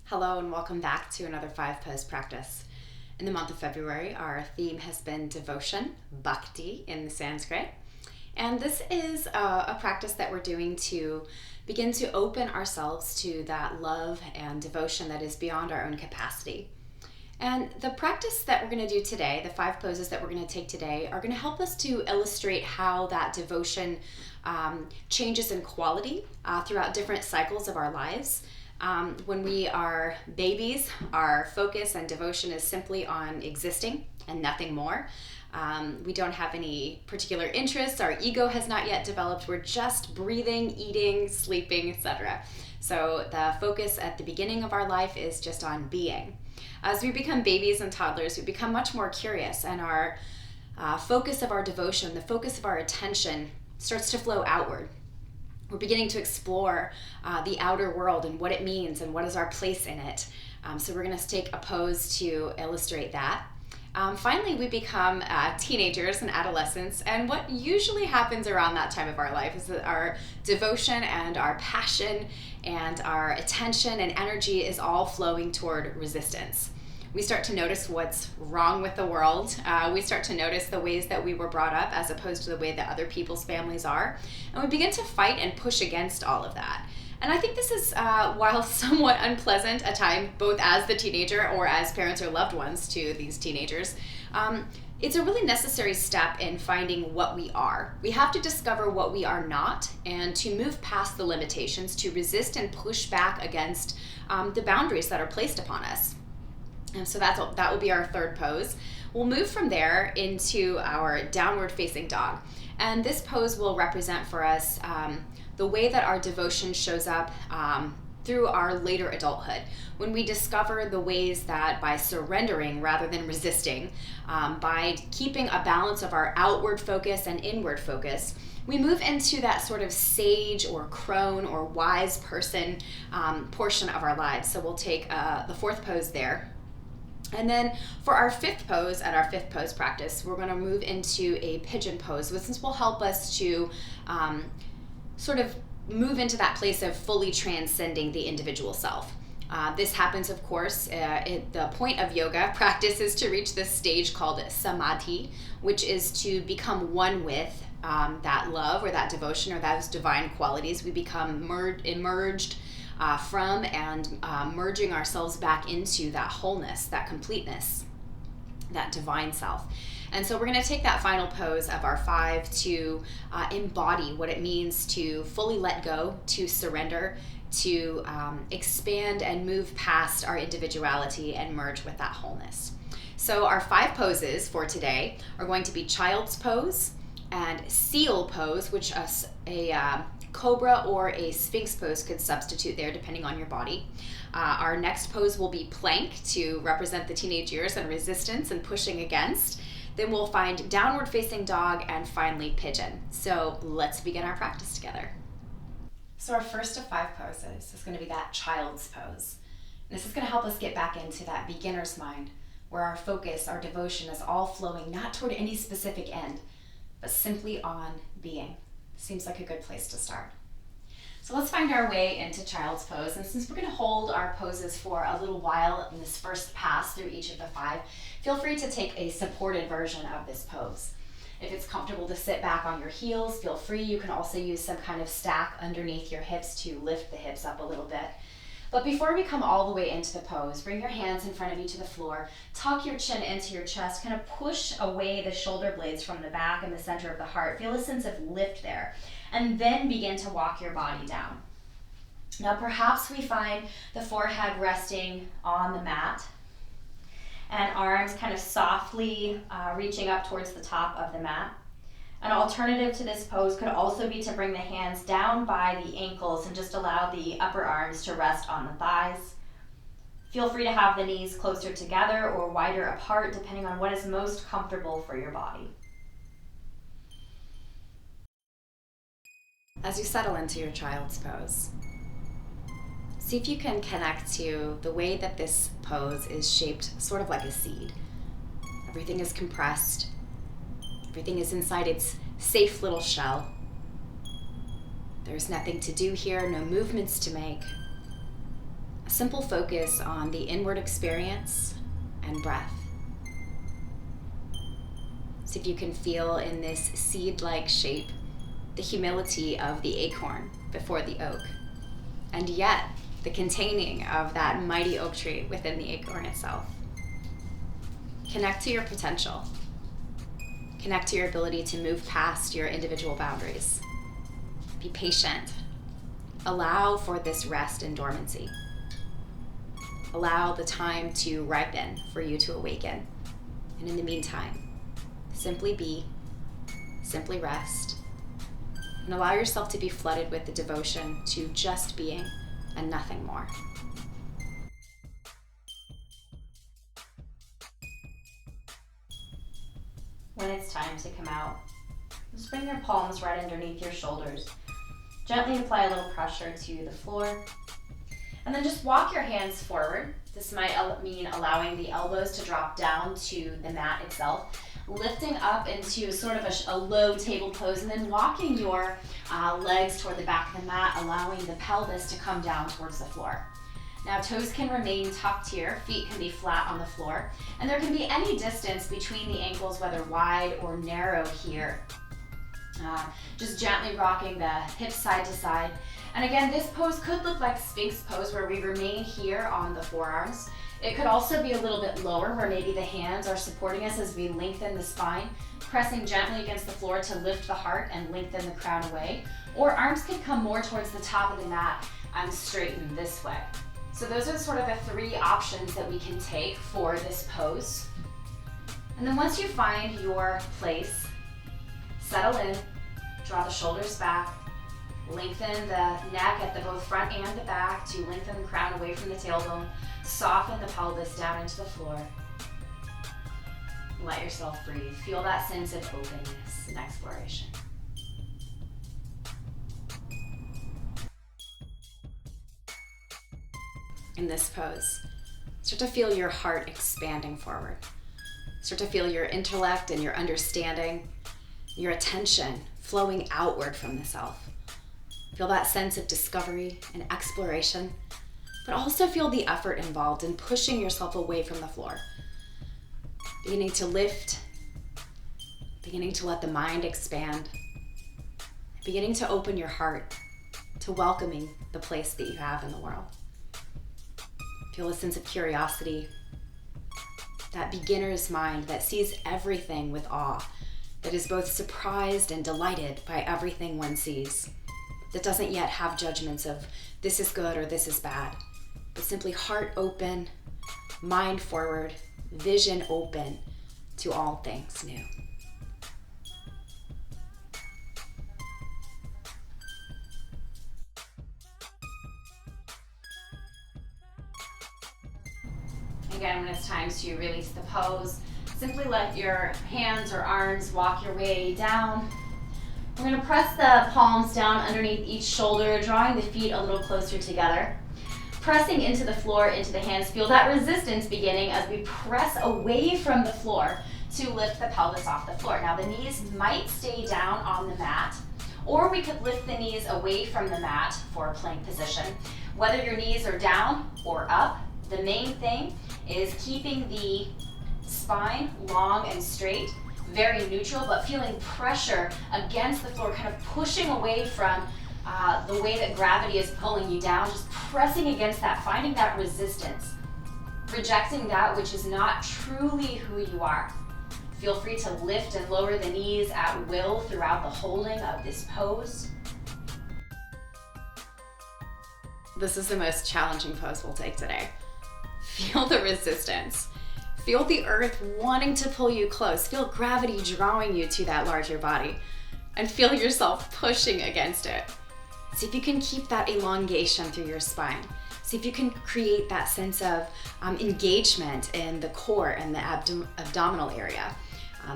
Hello and welcome back to another 5-pose practice. In the month of February, our theme has been devotion, bhakti in the Sanskrit. And this is a practice that we're doing to begin to open ourselves to that love and devotion that is beyond our own capacity. And the practice that we're going to do today, the 5 poses that we're going to take today, are going to help us to illustrate how that devotion changes in quality throughout different cycles of our lives. When we are babies, our focus and devotion is simply on existing and nothing more. We don't have any particular interests. Our ego has not yet developed. We're just breathing, eating, sleeping, etc. So the focus at the beginning of our life is just on being. As we become babies and toddlers, we become much more curious, and our focus of our devotion, the focus of our attention, starts to flow outward. We're beginning to explore the outer world and what it means and what is our place in it. So we're going to take a pose to illustrate that. Finally, we become teenagers and adolescents, and what usually happens around that time of our life is that our devotion and our passion and our attention and energy is all flowing toward resistance. We start to notice what's wrong with the world. We start to notice the ways that we were brought up as opposed to the way that other people's families are. And we begin to fight and push against all of that. And I think this is, while somewhat unpleasant at times, both as the teenager or as parents or loved ones to these teenagers, it's a really necessary step in finding what we are. We have to discover what we are not and to move past the limitations, to resist and push back against the boundaries that are placed upon us. And so that will be our third pose. We'll move from there into our downward facing dog. And this pose will represent for us the way that our devotion shows up through our later adulthood. When we discover the ways that by surrendering rather than resisting, by keeping a balance of our outward focus and inward focus, we move into that sort of sage or crone or wise person portion of our lives. So we'll take the fourth pose there. And then for our 5th pose, at our 5th pose practice, we're going to move into a pigeon pose. This will help us to sort of move into that place of fully transcending the individual self. This happens, of course, at the point of yoga practice is to reach this stage called samadhi, which is to become one with that love or that devotion or those divine qualities. We become emerged from and merging ourselves back into that wholeness, that completeness, that divine self. And so we're going to take that final pose of our 5 to embody what it means to fully let go, to surrender, to expand and move past our individuality and merge with that wholeness. So our 5 poses for today are going to be child's pose and seal pose, which a cobra or a sphinx pose could substitute there depending on your body. Our next pose will be plank to represent the teenage years and resistance and pushing against. Then we'll find downward facing dog and finally pigeon. So let's begin our practice together. So our first of 5 poses is going to be that child's pose. This is going to help us get back into that beginner's mind where our focus, our devotion is all flowing not toward any specific end, but simply on being. Seems like a good place to start. So let's find our way into child's pose. And since we're going to hold our poses for a little while in this first pass through each of the 5, feel free to take a supported version of this pose. If it's comfortable to sit back on your heels, feel free. You can also use some kind of stack underneath your hips to lift the hips up a little bit. But before we come all the way into the pose, bring your hands in front of you to the floor, tuck your chin into your chest, kind of push away the shoulder blades from the back and the center of the heart. Feel a sense of lift there, and then begin to walk your body down. Now perhaps we find the forehead resting on the mat and arms kind of softly reaching up towards the top of the mat. An alternative to this pose could also be to bring the hands down by the ankles and just allow the upper arms to rest on the thighs. Feel free to have the knees closer together or wider apart, depending on what is most comfortable for your body. As you settle into your child's pose, see if you can connect to the way that this pose is shaped sort of like a seed. Everything is compressed. Everything is inside its safe little shell. There's nothing to do here, no movements to make. A simple focus on the inward experience and breath. See if you can feel in this seed-like shape the humility of the acorn before the oak, and yet the containing of that mighty oak tree within the acorn itself. Connect to your potential. Connect to your ability to move past your individual boundaries. Be patient. Allow for this rest and dormancy. Allow the time to ripen for you to awaken. And in the meantime, simply be, simply rest, and allow yourself to be flooded with the devotion to just being and nothing more. When it's time to come out, just bring your palms right underneath your shoulders. Gently apply a little pressure to the floor. And then just walk your hands forward. This might mean allowing the elbows to drop down to the mat itself, lifting up into sort of a low table pose, and then walking your legs toward the back of the mat, allowing the pelvis to come down towards the floor. Now toes can remain tucked here, feet can be flat on the floor, and there can be any distance between the ankles, whether wide or narrow here. Just gently rocking the hips side to side. And again, this pose could look like Sphinx pose, where we remain here on the forearms. It could also be a little bit lower, where maybe the hands are supporting us as we lengthen the spine, pressing gently against the floor to lift the heart and lengthen the crown away. Or arms could come more towards the top of the mat and straighten this way. So those are sort of the three options that we can take for this pose. And then once you find your place, settle in, draw the shoulders back, lengthen the neck at the both front and the back to lengthen the crown away from the tailbone, soften the pelvis down into the floor. Let yourself breathe. Feel that sense of openness and exploration. In this pose, start to feel your heart expanding forward. Start to feel your intellect and your understanding, your attention flowing outward from the self. Feel that sense of discovery and exploration, but also feel the effort involved in pushing yourself away from the floor. Beginning to lift, beginning to let the mind expand, beginning to open your heart to welcoming the place that you have in the world. Feel a sense of curiosity, that beginner's mind that sees everything with awe, that is both surprised and delighted by everything one sees, that doesn't yet have judgments of this is good or this is bad, but simply heart open, mind forward, vision open to all things new. Again, when it's time to release the pose, simply let your hands or arms walk your way down. We're going to press the palms down underneath each shoulder, drawing the feet a little closer together. Pressing into the floor, into the hands. Feel that resistance beginning as we press away from the floor to lift the pelvis off the floor. Now the knees might stay down on the mat, or we could lift the knees away from the mat for a plank position. Whether your knees are down or up, the main thing is keeping the spine long and straight, very neutral, but feeling pressure against the floor, kind of pushing away from the way that gravity is pulling you down, just pressing against that, finding that resistance, rejecting that which is not truly who you are. Feel free to lift and lower the knees at will throughout the holding of this pose. This is the most challenging pose we'll take today. Feel the resistance. Feel the earth wanting to pull you close. Feel gravity drawing you to that larger body. And feel yourself pushing against it. See if you can keep that elongation through your spine. See if you can create that sense of engagement in the core and the abdominal area.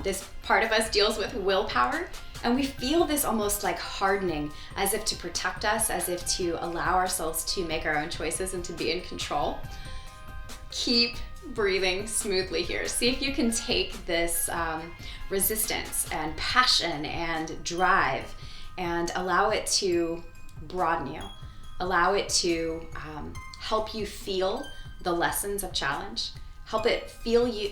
This part of us deals with willpower, and we feel this almost like hardening, as if to protect us, as if to allow ourselves to make our own choices and to be in control. Keep breathing smoothly here. See if you can take this resistance and passion and drive and allow it to broaden you. Allow it to help you feel the lessons of challenge, help it feel you,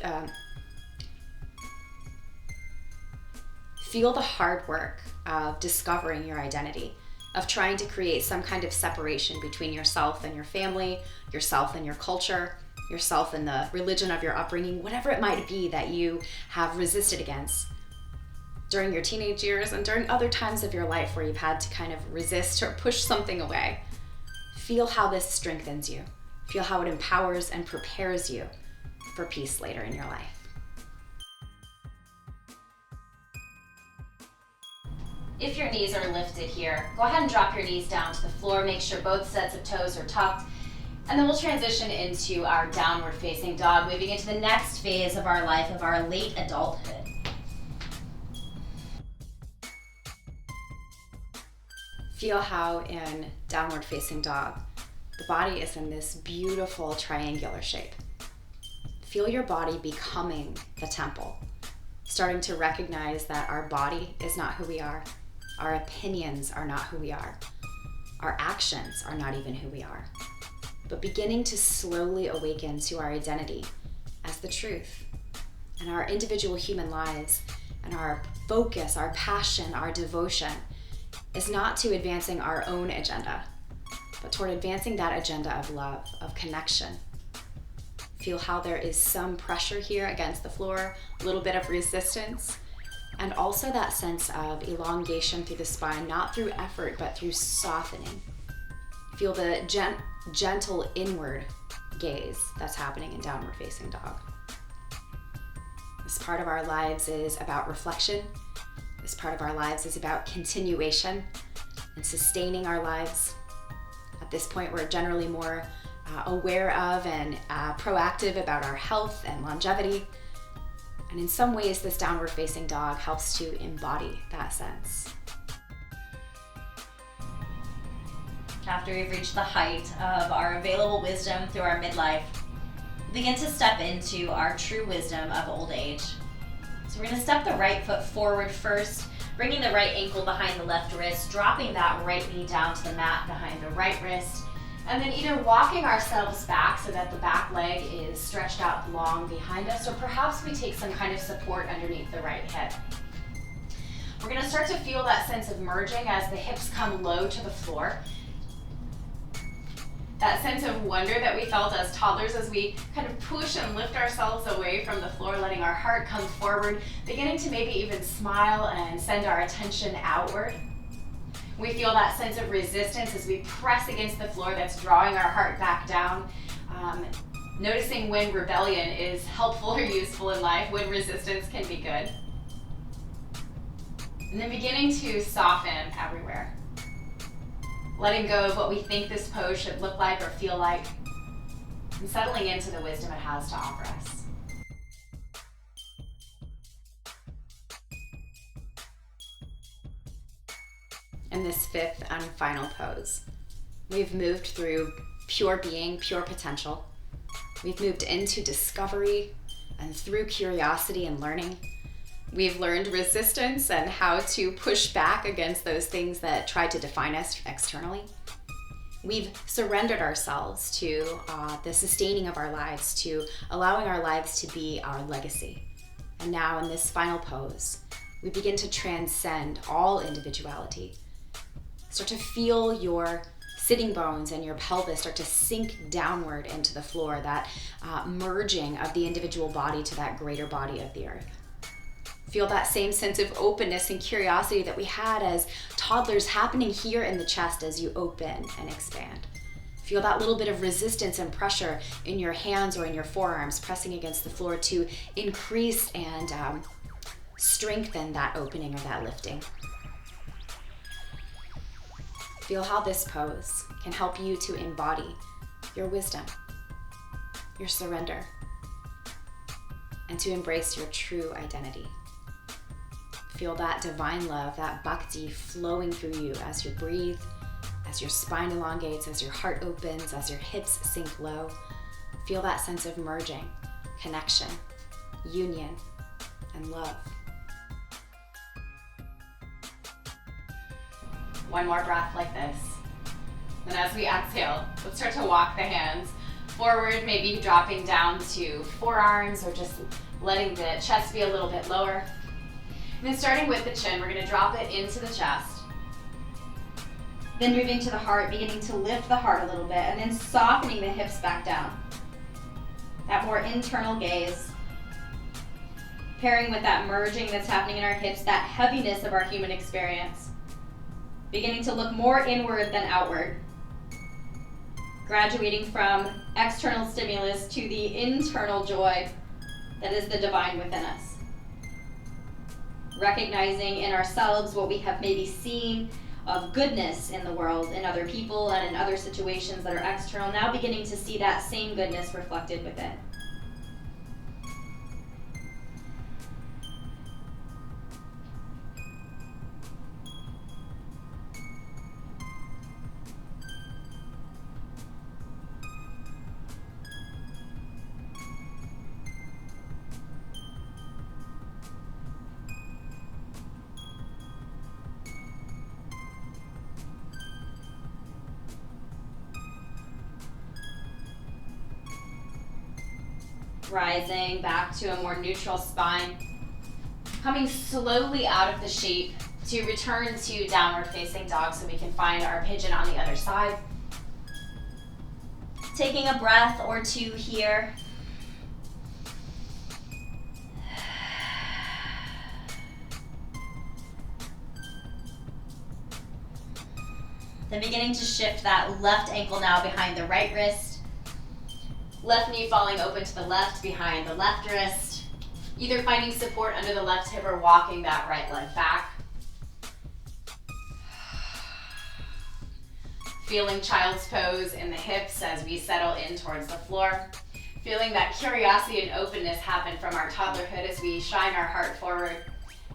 feel the hard work of discovering your identity, of trying to create some kind of separation between yourself and your family, yourself and your culture, yourself and the religion of your upbringing, whatever it might be that you have resisted against during your teenage years and during other times of your life where you've had to kind of resist or push something away. Feel how this strengthens you. Feel how it empowers and prepares you for peace later in your life. If your knees are lifted here, go ahead and drop your knees down to the floor. Make sure both sets of toes are tucked. And then we'll transition into our downward facing dog, moving into the next phase of our life, of our late adulthood. Feel how in downward facing dog, the body is in this beautiful triangular shape. Feel your body becoming the temple, starting to recognize that our body is not who we are. Our opinions are not who we are. Our actions are not even who we are. But beginning to slowly awaken to our identity as the truth and our individual human lives, and our focus, our passion, our devotion is not to advancing our own agenda, but toward advancing that agenda of love, of connection. Feel how there is some pressure here against the floor, a little bit of resistance, and also that sense of elongation through the spine, not through effort, but through softening. Feel the gentle inward gaze that's happening in downward facing dog. This part of our lives is about reflection. This part of our lives is about continuation and sustaining our lives. At this point, we're generally more aware of and proactive about our health and longevity. And in some ways, this downward facing dog helps to embody that sense. After we've reached the height of our available wisdom through our midlife, begin to step into our true wisdom of old age. So we're going to step the right foot forward first, bringing the right ankle behind the left wrist, dropping that right knee down to the mat behind the right wrist, and then either walking ourselves back so that the back leg is stretched out long behind us, or perhaps we take some kind of support underneath the right hip. We're going to start to feel that sense of merging as the hips come low to the floor. That sense of wonder that we felt as toddlers as we kind of push and lift ourselves away from the floor, letting our heart come forward, beginning to maybe even smile and send our attention outward. We feel that sense of resistance as we press against the floor that's drawing our heart back down. Noticing when rebellion is helpful or useful in life, when resistance can be good. And then beginning to soften everywhere. Letting go of what we think this pose should look like or feel like, and settling into the wisdom it has to offer us. In this fifth and final pose, we've moved through pure being, pure potential. We've moved into discovery and through curiosity and learning. We've learned resistance and how to push back against those things that try to define us externally. We've surrendered ourselves to the sustaining of our lives, to allowing our lives to be our legacy. And now in this final pose, we begin to transcend all individuality. Start to feel your sitting bones and your pelvis start to sink downward into the floor, that merging of the individual body to that greater body of the earth. Feel that same sense of openness and curiosity that we had as toddlers happening here in the chest as you open and expand. Feel that little bit of resistance and pressure in your hands or in your forearms pressing against the floor to increase and strengthen that opening or that lifting. Feel how this pose can help you to embody your wisdom, your surrender, and to embrace your true identity. Feel that divine love, that bhakti flowing through you as you breathe, as your spine elongates, as your heart opens, as your hips sink low. Feel that sense of merging, connection, union, and love. One more breath like this. And as we exhale, let's start to walk the hands forward, maybe dropping down to forearms or just letting the chest be a little bit lower. And then starting with the chin, we're going to drop it into the chest. Then moving to the heart, beginning to lift the heart a little bit, and then softening the hips back down. That more internal gaze. Pairing with that merging that's happening in our hips, that heaviness of our human experience. Beginning to look more inward than outward. Graduating from external stimulus to the internal joy that is the divine within us. Recognizing in ourselves what we have maybe seen of goodness in the world, in other people, and in other situations that are external, now beginning to see that same goodness reflected within. Rising back to a more neutral spine. Coming slowly out of the shape to return to downward facing dog so we can find our pigeon on the other side. Taking a breath or two here. Then beginning to shift that left ankle now behind the right wrist. Left knee falling open to the left behind the left wrist. Either finding support under the left hip or walking that right leg back. Feeling child's pose in the hips as we settle in towards the floor. Feeling that curiosity and openness happen from our toddlerhood as we shine our heart forward.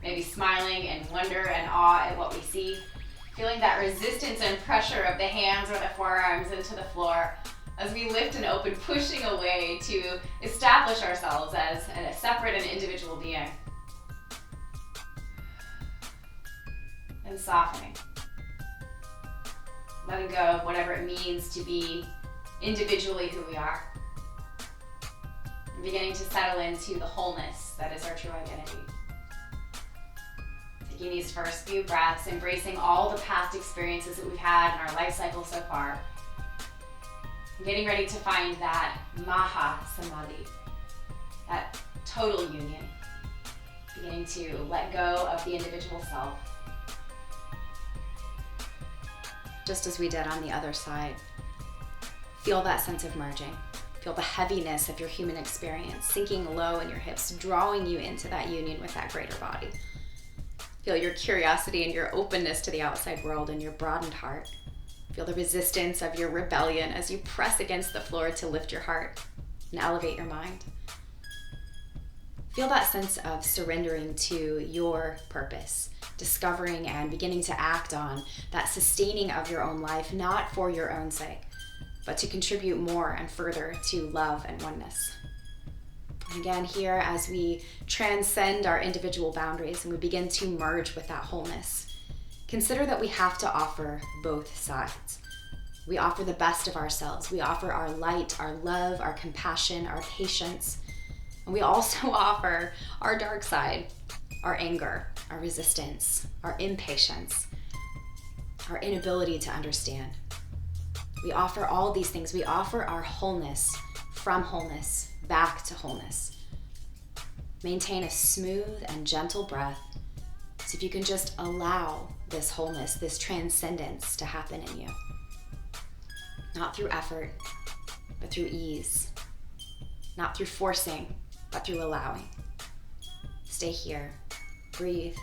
Maybe smiling in wonder and awe at what we see. Feeling that resistance and pressure of the hands or the forearms into the floor as we lift and open, pushing away to establish ourselves as a separate and individual being. And softening. Letting go of whatever it means to be individually who we are. And beginning to settle into the wholeness that is our true identity. Taking these first few breaths, embracing all the past experiences that we've had in our life cycle so far. Getting ready to find that Maha Samadhi, that total union. Beginning to let go of the individual self. Just as we did on the other side. Feel that sense of merging. Feel the heaviness of your human experience, sinking low in your hips, drawing you into that union with that greater body. Feel your curiosity and your openness to the outside world and your broadened heart. Feel the resistance of your rebellion as you press against the floor to lift your heart and elevate your mind. Feel that sense of surrendering to your purpose, discovering and beginning to act on that sustaining of your own life, not for your own sake, but to contribute more and further to love and oneness. And again, here as we transcend our individual boundaries and we begin to merge with that wholeness, consider that we have to offer both sides. We offer the best of ourselves. We offer our light, our love, our compassion, our patience. And we also offer our dark side, our anger, our resistance, our impatience, our inability to understand. We offer all these things. We offer our wholeness from wholeness back to wholeness. Maintain a smooth and gentle breath. So if you can just allow this wholeness, this transcendence to happen in you. Not through effort, but through ease. Not through forcing, but through allowing. Stay here, breathe,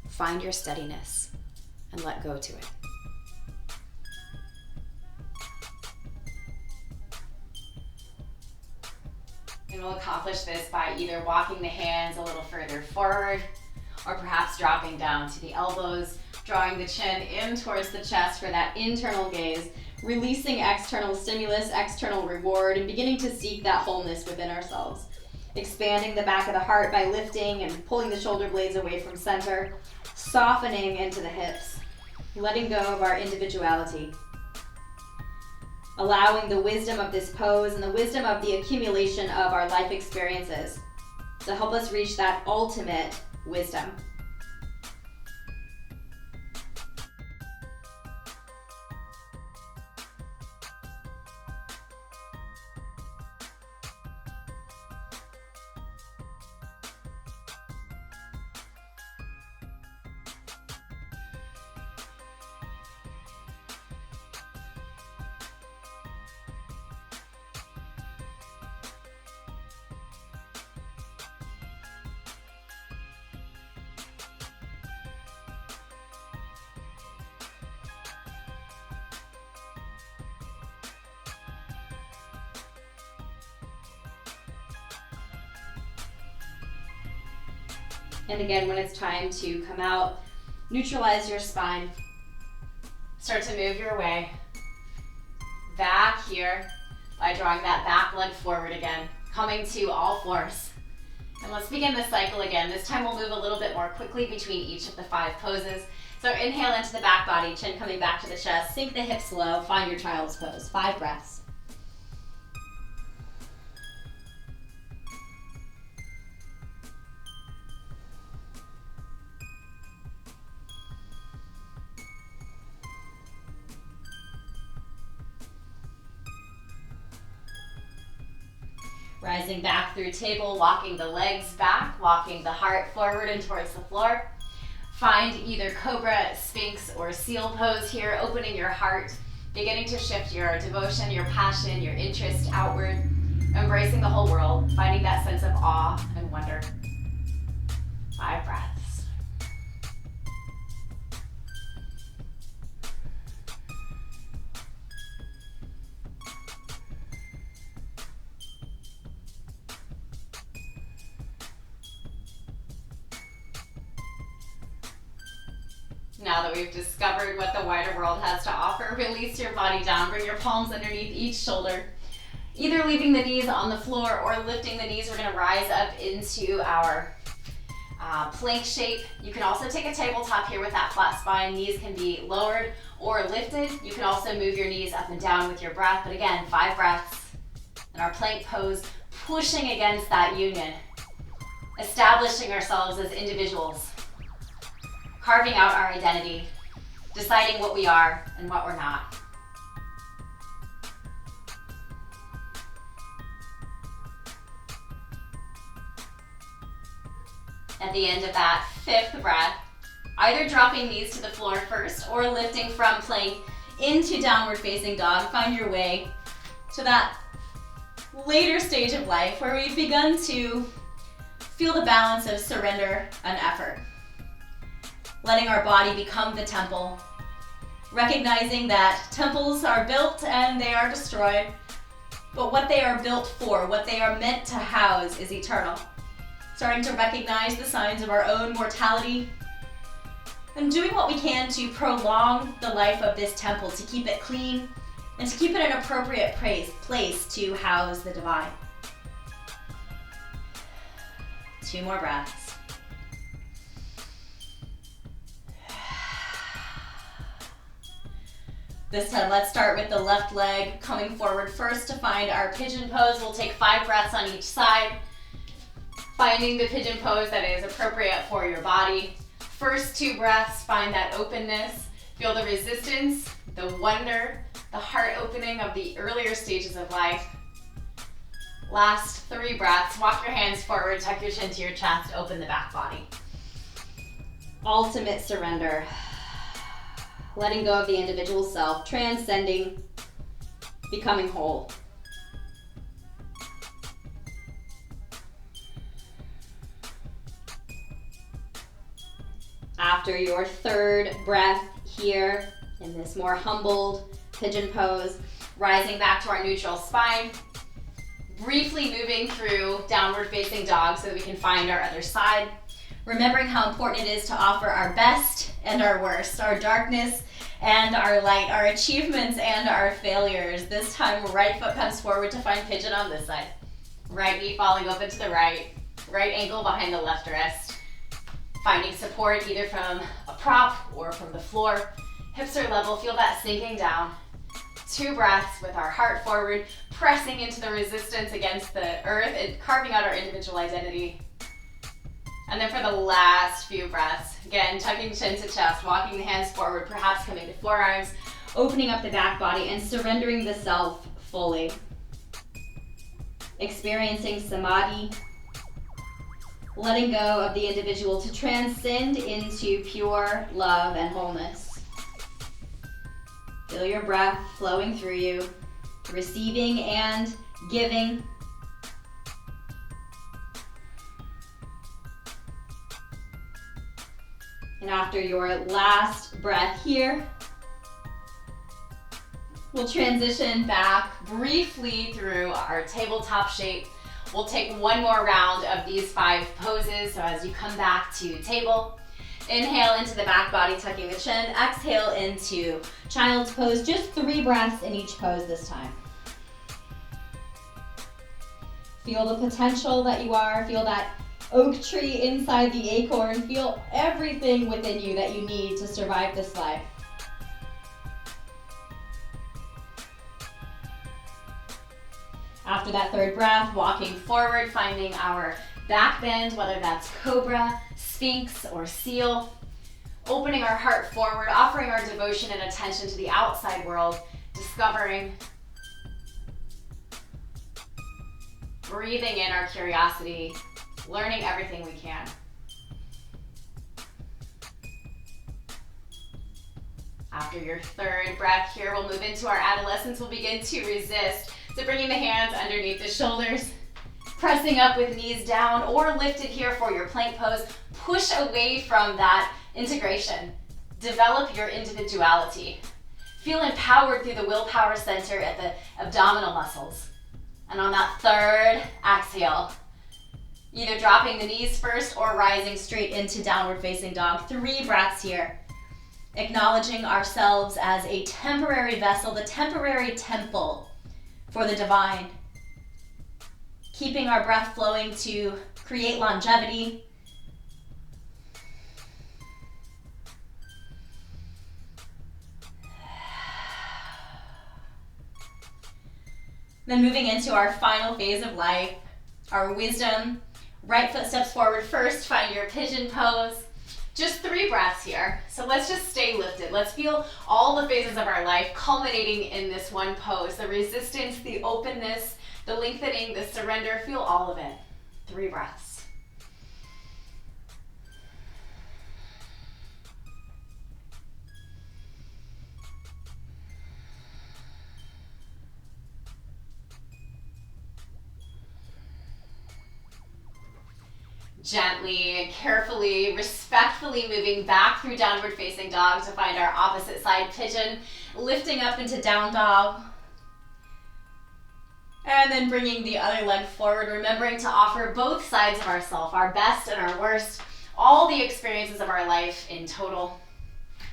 find your steadiness, and let go to it. And we'll accomplish this by either walking the hands a little further forward, or perhaps dropping down to the elbows, drawing the chin in towards the chest for that internal gaze, releasing external stimulus, external reward, and beginning to seek that wholeness within ourselves. Expanding the back of the heart by lifting and pulling the shoulder blades away from center, softening into the hips, letting go of our individuality. allowing the wisdom of this pose and the wisdom of the accumulation of our life experiences to help us reach that ultimate wisdom. And again, when it's time to come out, neutralize your spine. Start to move your way back here by drawing that back leg forward again, coming to all fours. And let's begin this cycle again. This time we'll move a little bit more quickly between each of the 5 poses. So inhale into the back body, chin coming back to the chest, sink the hips low, find your child's pose. 5 breaths. Rising back through table, walking the legs back, walking the heart forward and towards the floor. Find either cobra, sphinx, or seal pose here, opening your heart, beginning to shift your devotion, your passion, your interest outward, embracing the whole world, finding that sense of awe and wonder. 5 breaths. Now that we've discovered what the wider world has to offer, release your body down, bring your palms underneath each shoulder. Either leaving the knees on the floor or lifting the knees, we're gonna rise up into our plank shape. You can also take a tabletop here with that flat spine. Knees can be lowered or lifted. You can also move your knees up and down with your breath, but again, 5 breaths. In our plank pose, pushing against that union, establishing ourselves as individuals, carving out our identity, deciding what we are and what we're not. At the end of that 5th breath, either dropping knees to the floor first or lifting from plank into downward facing dog, find your way to that later stage of life where we've begun to feel the balance of surrender and effort. Letting our body become the temple, recognizing that temples are built and they are destroyed, but what they are built for, what they are meant to house is eternal. Starting to recognize the signs of our own mortality and doing what we can to prolong the life of this temple, to keep it clean and to keep it an appropriate place to house the divine. 2 more breaths. This time, let's start with the left leg coming forward first to find our pigeon pose. We'll take 5 breaths on each side, finding the pigeon pose that is appropriate for your body. First 2 breaths, find that openness. Feel the resistance, the wonder, the heart opening of the earlier stages of life. Last 3 breaths, walk your hands forward, tuck your chin to your chest, open the back body. Ultimate surrender. Letting go of the individual self, transcending, becoming whole. After your 3rd breath here in this more humbled pigeon pose, rising back to our neutral spine, briefly moving through downward facing dog so that we can find our other side. Remembering how important it is to offer our best and our worst, our darkness and our light, our achievements and our failures. This time, right foot comes forward to find pigeon on this side. Right knee falling open to the right ankle behind the left wrist. Finding support either from a prop or from the floor. Hips are level, feel that sinking down. 2 breaths with our heart forward, pressing into the resistance against the earth and carving out our individual identity. And then for the last few breaths, again, tucking chin to chest, walking the hands forward, perhaps coming to forearms, opening up the back body and surrendering the self fully. Experiencing samadhi, letting go of the individual to transcend into pure love and wholeness. Feel your breath flowing through you, receiving and giving. And after your last breath here, we'll transition back briefly through our tabletop shape. We'll take one more round of these 5 poses. So as you come back to table, inhale into the back body, tucking the chin. Exhale into child's pose. Just 3 breaths in each pose this time. Feel the potential that you are. Feel that oak tree inside the acorn. Feel everything within you that you need to survive this life. After that 3rd breath, walking forward, finding our back bend, whether that's cobra, sphinx, or seal. Opening our heart forward, offering our devotion and attention to the outside world, discovering. Breathing in our curiosity, learning everything we can. After your 3rd breath here, we'll move into our adolescence. We'll begin to resist. So bringing the hands underneath the shoulders, pressing up with knees down or lifted here for your plank pose. Push away from that integration. Develop your individuality. Feel empowered through the willpower center at the abdominal muscles. And on that 3rd exhale, either dropping the knees first or rising straight into downward facing dog. 3 breaths here. Acknowledging ourselves as a temporary vessel, the temporary temple for the divine. Keeping our breath flowing to create longevity. Then moving into our final phase of life, our wisdom. Right foot steps forward first, find your pigeon pose. Just 3 breaths here. So let's just stay lifted. Let's feel all the phases of our life culminating in this one pose. The resistance, the openness, the lengthening, the surrender. Feel all of it. 3 breaths. Gently, carefully, respectfully moving back through downward facing dog to find our opposite side pigeon, lifting up into down dog. And then bringing the other leg forward, remembering to offer both sides of ourselves, our best and our worst, all the experiences of our life in total.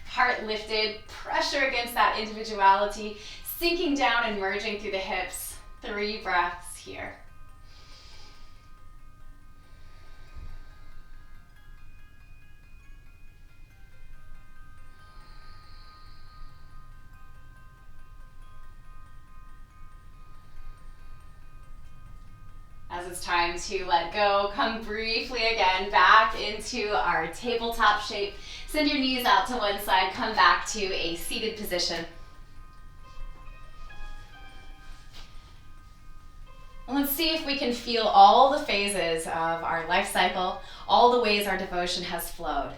Heart lifted, pressure against that individuality, sinking down and merging through the hips. 3 breaths here. As it's time to let go, come briefly again back into our tabletop shape. Send your knees out to one side, come back to a seated position. And let's see if we can feel all the phases of our life cycle, all the ways our devotion has flowed.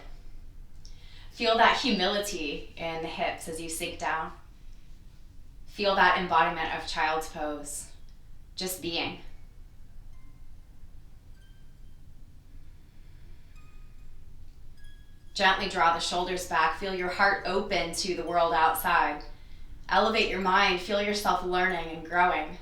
Feel that humility in the hips as you sink down. Feel that embodiment of child's pose, just being. Gently draw the shoulders back. Feel your heart open to the world outside. Elevate your mind. Feel yourself learning and growing.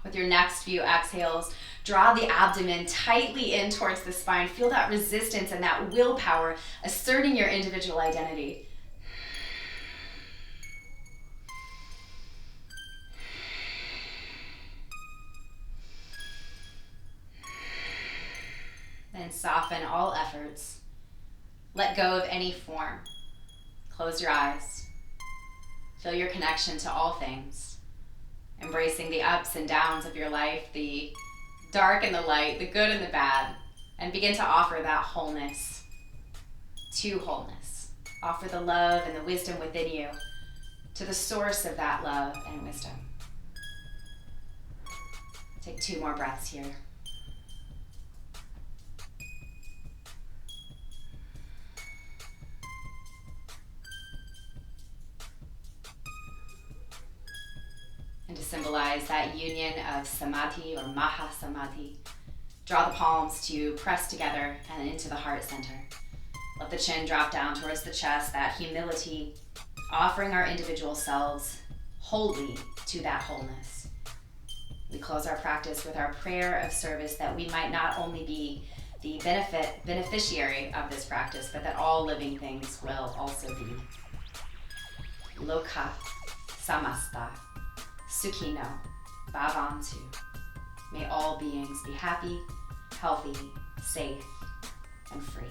With your next few exhales, draw the abdomen tightly in towards the spine. Feel that resistance and that willpower, asserting your individual identity. Then soften all efforts. Let go of any form. Close your eyes. Feel your connection to all things, embracing the ups and downs of your life, the dark and the light, the good and the bad, and begin to offer that wholeness to wholeness. Offer the love and the wisdom within you to the source of that love and wisdom. Take 2 more breaths here. And to symbolize that union of samadhi or maha samadhi, draw the palms to press together and into the heart center. Let the chin drop down towards the chest, that humility, offering our individual selves wholly to that wholeness. We close our practice with our prayer of service that we might not only be the beneficiary of this practice, but that all living things will also be. Loka samasta sukhino bhavantu. May all beings be happy, healthy, safe, and free.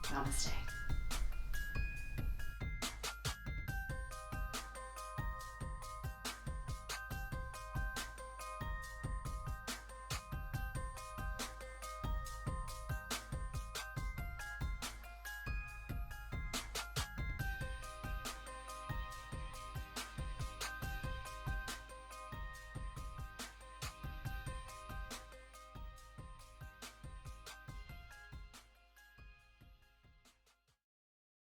Namaste.